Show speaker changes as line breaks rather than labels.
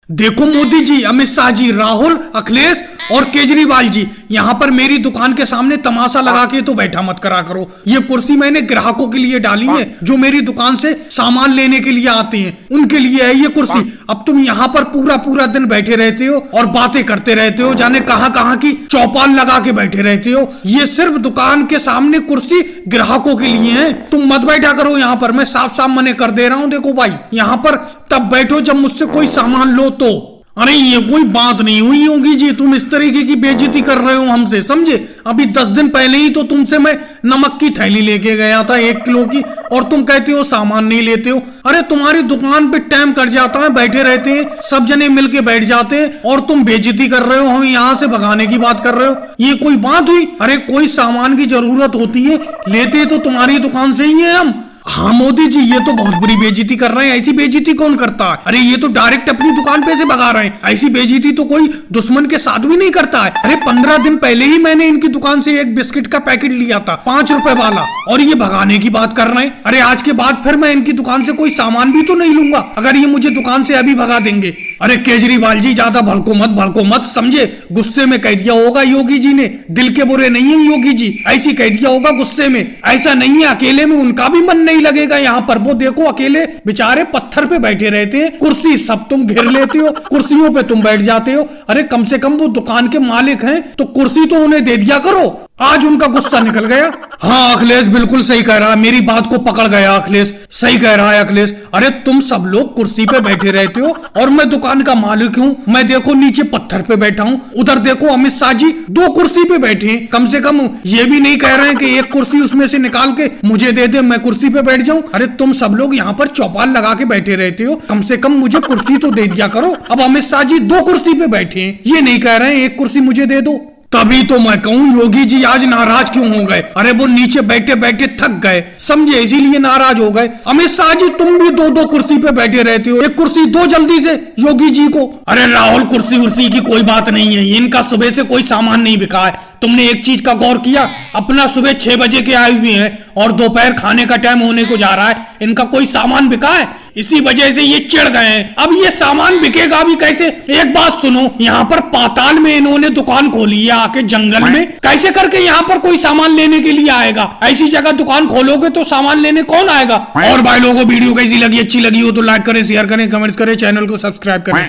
देखो मोदी जी, अमित शाह जी, राहुल, अखिलेश और केजरीवाल जी, यहाँ पर मेरी दुकान के सामने तमाशा लगा के तो बैठा मत करा करो। ये कुर्सी मैंने ग्राहकों के लिए डाली है जो मेरी दुकान से सामान लेने के लिए आते हैं, उनके लिए है ये कुर्सी। अब तुम यहाँ पर पूरा पूरा दिन बैठे रहते हो और बातें करते रहते हो, जाने कहाँ कहाँ की चौपाल लगा के बैठे रहते हो। ये सिर्फ दुकान के सामने कुर्सी ग्राहकों के लिए है, तुम मत बैठा करो यहाँ पर। मैं साफ साफ मने कर दे रहा हूँ। देखो भाई, यहाँ पर तब बैठो जब मुझसे कोई सामान लो तो। अरे ये कोई बात नहीं हुई होगी जी, तुम इस तरीके की बेइज्जती कर रहे हो हमसे, समझे? अभी 10 दिन पहले ही तो तुमसे मैं नमक की थैली लेके गया था 1 किलो की, और तुम कहते हो सामान नहीं लेते हो। अरे तुम्हारी दुकान पे टाइम कट जाता है, बैठे रहते हैं सब जने मिलके बैठ जाते हैं और तुम बेइज्जती कर रहे हो, हम यहाँ से भगाने की बात कर रहे हो। ये कोई बात हुई? अरे कोई सामान की जरूरत होती है लेते तो तुम्हारी दुकान से ही है हम। हाँ मोदी जी, ये तो बहुत बुरी बेइज्जती कर रहे हैं। ऐसी बेइज्जती कौन करता है? अरे ये तो डायरेक्ट अपनी दुकान पे से भगा रहे हैं। ऐसी बेइज्जती तो कोई दुश्मन के साथ भी नहीं करता है। अरे 15 दिन पहले ही मैंने इनकी दुकान से एक बिस्किट का पैकेट लिया था 5 रुपए वाला, और ये भगाने की बात कर रहे हैं। अरे आज के बाद फिर मैं इनकी दुकान से कोई सामान भी तो नहीं लूंगा अगर ये मुझे दुकान से अभी भगा देंगे। अरे केजरीवाल जी, ज्यादा भड़को मत, समझे? गुस्से में कह दिया होगा योगी जी ने, दिल के बुरे नहीं है योगी जी, ऐसी कह दिया होगा गुस्से में। ऐसा नहीं है, अकेले में उनका भी मन नहीं लगेगा यहाँ पर। वो देखो अकेले बेचारे पत्थर पे बैठे रहते हैं, कुर्सी सब तुम घेर लेते हो, कुर्सियों पे तुम बैठ जाते हो। अरे कम से कम वो दुकान के मालिक हैं तो कुर्सी तो उन्हें दे दिया करो। आज उनका गुस्सा निकल गया। हाँ अखिलेश बिल्कुल सही कह रहा है, मेरी बात को पकड़ गया अखिलेश, सही कह रहा है अखिलेश। अरे तुम सब लोग कुर्सी पे बैठे रहते हो और मैं दुकान का मालिक हूँ। मैं देखो नीचे पत्थर पे बैठा हूँ, उधर देखो अमित शाह जी 2 कुर्सी पे बैठे हैं। कम से कम ये भी नहीं कह रहे हैं कि एक कुर्सी उसमें से निकाल के मुझे दे दे, मैं कुर्सी पे बैठ जाऊँ। अरे तुम सब लोग यहाँ पर चौपाल लगा के बैठे रहते हो, कम से कम मुझे कुर्सी तो दे दिया करो। अब अमित शाह जी 2 कुर्सी पे बैठे हैं, ये नहीं कह रहे हैं एक कुर्सी मुझे दे दो। तभी तो मैं कहूँ योगी जी आज नाराज क्यों हो गए? अरे वो नीचे बैठे बैठे थक गए, समझे, इसीलिए नाराज हो गए। अमित शाह जी तुम भी 2-2 कुर्सी पे बैठे रहते हो, एक कुर्सी दो जल्दी से योगी जी को। अरे राहुल, कुर्सी उर्सी की कोई बात नहीं है, इनका सुबह से कोई सामान नहीं बिका है। तुमने एक चीज का गौर किया? अपना सुबह 6 बजे के आए हुए हैं और दोपहर खाने का टाइम होने को जा रहा है, इनका कोई सामान बिका है? इसी वजह से ये चिढ़ गए हैं। अब ये सामान बिकेगा भी कैसे? एक बात सुनो, यहाँ पर पाताल में इन्होंने दुकान खोली है आके जंगल में, कैसे करके यहाँ पर कोई सामान लेने के लिए आएगा? ऐसी जगह दुकान खोलोगे तो सामान लेने कौन आएगा? और भाई लोगों, वीडियो कैसी लगी? अच्छी लगी हो तो लाइक करें, शेयर करें, कमेंट्स करें, चैनल को सब्सक्राइब करें।